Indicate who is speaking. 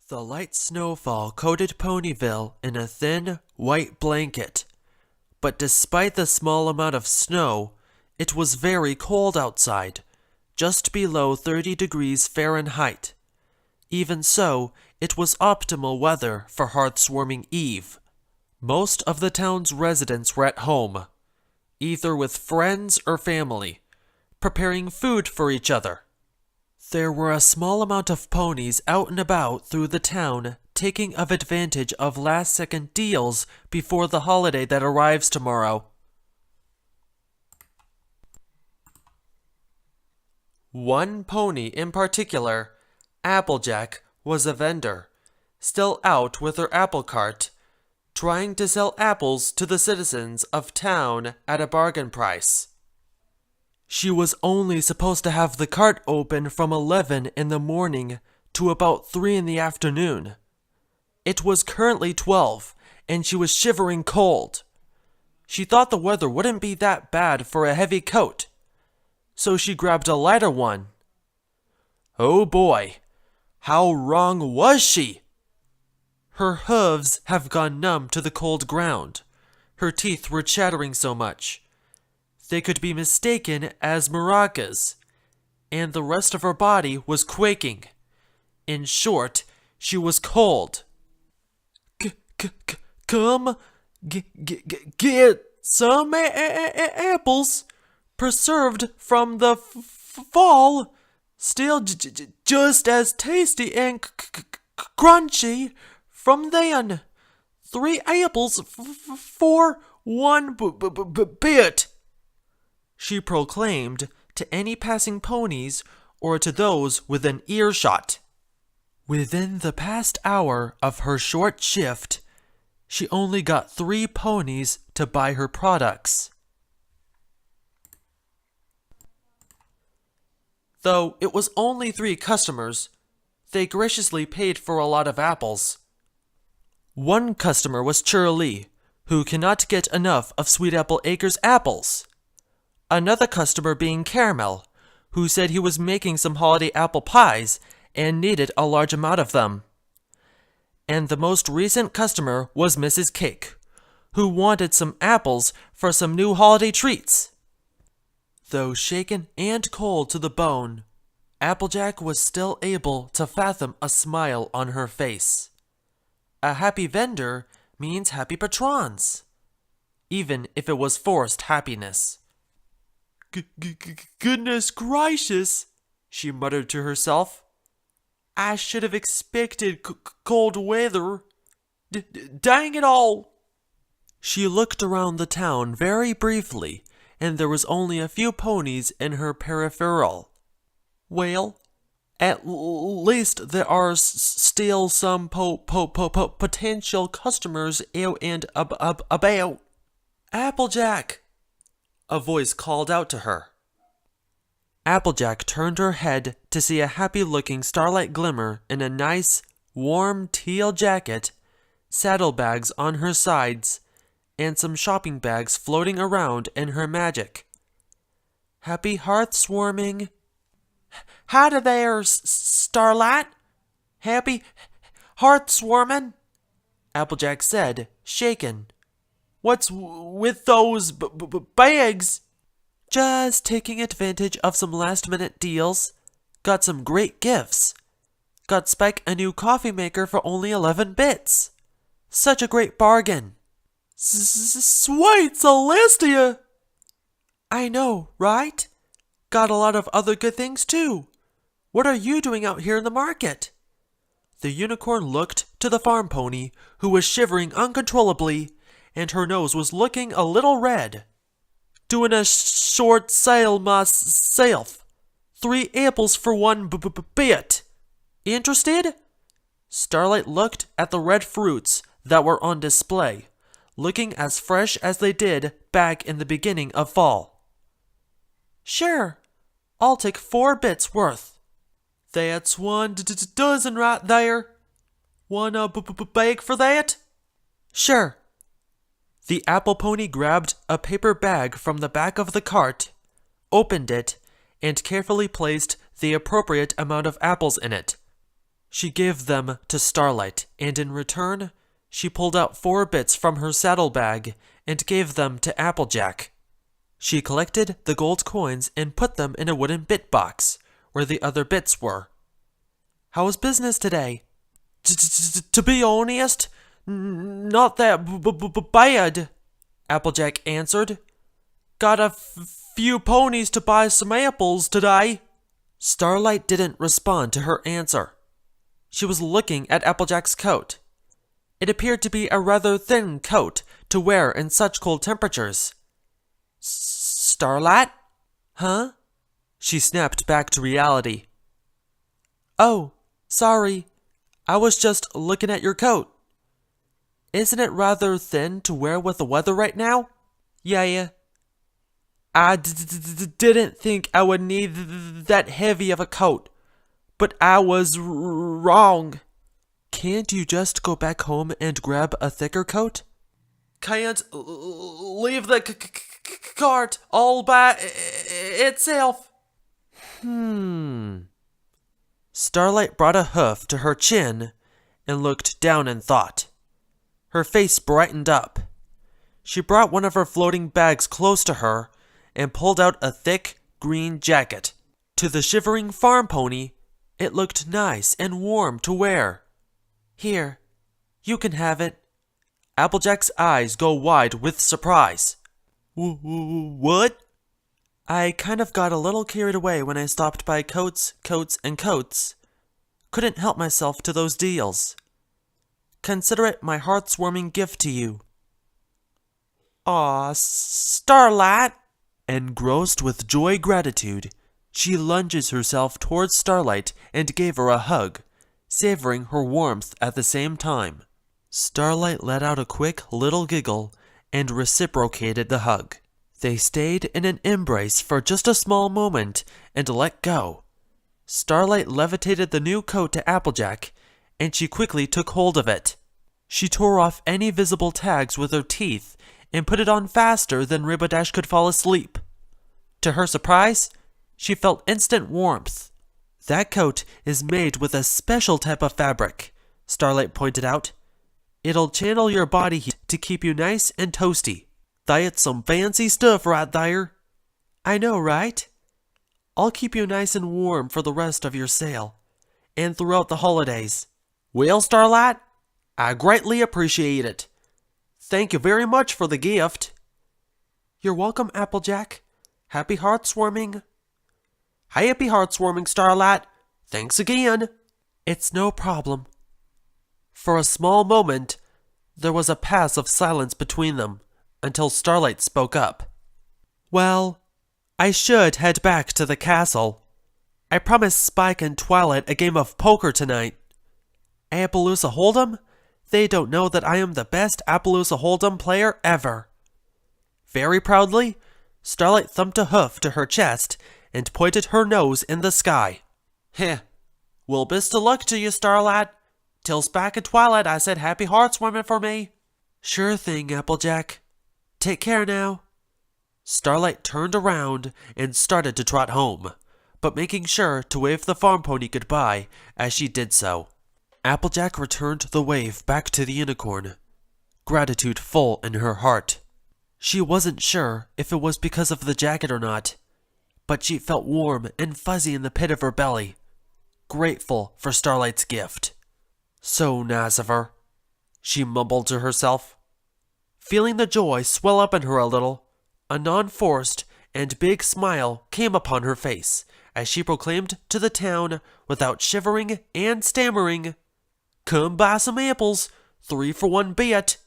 Speaker 1: The light snowfall coated Ponyville in a thin, white blanket. But despite the small amount of snow, it was very cold outside, just below 30 degrees Fahrenheit. Even so, it was optimal weather for Hearthwarming Eve. Most of the town's residents were at home, either with friends or family, preparing food for each other. There were a small amount of ponies out and about through the town, taking advantage of last-second deals before the holiday that arrives tomorrow. One pony in particular, Applejack, was a vendor, still out with her apple cart, trying to sell apples to the citizens of town at a bargain price. She was only supposed to have the cart open from 11 in the morning to about 3 in the afternoon. It was currently 12, and she was shivering cold. She thought the weather wouldn't be that bad for a heavy coat, so she grabbed a lighter one. Oh boy, how wrong was she? Her hooves have gone numb to the cold ground. Her teeth were chattering so much. They could be mistaken as maracas, and the rest of her body was quaking. In short, she was cold. Come, get some apples, preserved from the fall, still just as tasty and crunchy from then. 3 apples for 1 bit, she proclaimed to any passing ponies or to those within earshot. Within the past hour of her short shift, she only got 3 ponies to buy her products. Though it was only 3 customers, they graciously paid for a lot of apples. One customer was Churli, who cannot get enough of Sweet Apple Acres apples. Another customer being Caramel, who said he was making some holiday apple pies and needed a large amount of them. And the most recent customer was Mrs. Cake, who wanted some apples for some new holiday treats. Though shaken and cold to the bone, Applejack was still able to fathom a smile on her face. A happy vendor means happy patrons, even if it was forced happiness. Goodness gracious, she muttered to herself. I should have expected cold weather. Dang it all! She looked around the town very briefly, and there was only a few ponies in her peripheral. Well, at least there are still some potential customers out and about. Applejack! A voice called out to her. Applejack turned her head to see a happy-looking Starlight Glimmer in a nice, warm teal jacket, saddlebags on her sides, and some shopping bags floating around in her magic. Happy Hearthwarming. Howdy there, Starlight. Happy Hearthwarming, Applejack said, shaken. What's with those bags? Just taking advantage of some last-minute deals. Got some great gifts. Got Spike a new coffee maker for only 11 bits. Such a great bargain. Sweet Celestia! I know, right? Got a lot of other good things too. What are you doing out here in the market? The unicorn looked to the farm pony, who was shivering uncontrollably, and her nose was looking a little red. Doing a short sale myself. 3 apples for 1 bit. Interested? Starlight looked at the red fruits that were on display, looking as fresh as they did back in the beginning of fall. Sure, I'll take 4 bits worth. That's 1 dozen right there. 1 bag for that? Sure. The apple pony grabbed a paper bag from the back of the cart, opened it, and carefully placed the appropriate amount of apples in it. She gave them to Starlight, and in return, she pulled out 4 bits from her saddlebag and gave them to Applejack. She collected the gold coins and put them in a wooden bit box, where the other bits were. "How was business today?" To be honest, not that bad," Applejack answered. "Got a few ponies to buy some apples today." Starlight didn't respond to her answer. She was looking at Applejack's coat. It appeared to be a rather thin coat to wear in such cold temperatures. "Starlight? Huh?" She snapped back to reality. "Oh, sorry. I was just looking at your coat. Isn't it rather thin to wear with the weather right now?" "Yeah. I didn't think I would need that heavy of a coat, but I was wrong." "Can't you just go back home and grab a thicker coat?" "Can't leave the cart all by itself." Starlight brought a hoof to her chin and looked down in thought. Her face brightened up. She brought one of her floating bags close to her and pulled out a thick green jacket. To the shivering farm pony, it looked nice and warm to wear. "Here, you can have it." Applejack's eyes go wide with surprise. "What?" "I kind of got a little carried away when I stopped by coats, and coats. Couldn't help myself to those deals. Consider it my heart's-warming gift to you." "Aw, Starlight!" Engrossed with gratitude, she lunges herself towards Starlight and gave her a hug, savoring her warmth at the same time. Starlight let out a quick little giggle and reciprocated the hug. They stayed in an embrace for just a small moment and let go. Starlight levitated the new coat to Applejack, and she quickly took hold of it. She tore off any visible tags with her teeth and put it on faster than Ribodash could fall asleep. To her surprise, she felt instant warmth. "That coat is made with a special type of fabric," Starlight pointed out. "It'll channel your body heat to keep you nice and toasty." "That's some fancy stuff right there." "I know, right? I'll keep you nice and warm for the rest of your sail, and throughout the holidays." "Well, Starlight, I greatly appreciate it. Thank you very much for the gift." "You're welcome, Applejack. Happy hearts-warming." "Happy hearts-warming, Starlight. Thanks again." "It's no problem." For a small moment, there was a pass of silence between them, until Starlight spoke up. "Well, I should head back to the castle. I promised Spike and Twilight a game of poker tonight. Appaloosa Hold'em? They don't know that I am the best Appaloosa Hold'em player ever." Very proudly, Starlight thumped a hoof to her chest and pointed her nose in the sky. "Heh. Well, best of luck to you, Starlight. Tell Spike and Twilight I said happy hearts-warming for me." "Sure thing, Applejack. Take care now." Starlight turned around and started to trot home, but making sure to wave the farm pony goodbye as she did so. Applejack returned the wave back to the unicorn, gratitude full in her heart. She wasn't sure if it was because of the jacket or not, but she felt warm and fuzzy in the pit of her belly, grateful for Starlight's gift. "So nice of her," she mumbled to herself. Feeling the joy swell up in her a little, a non-forced and big smile came upon her face as she proclaimed to the town, without shivering and stammering, "Come buy some apples, 3 for 1 bit."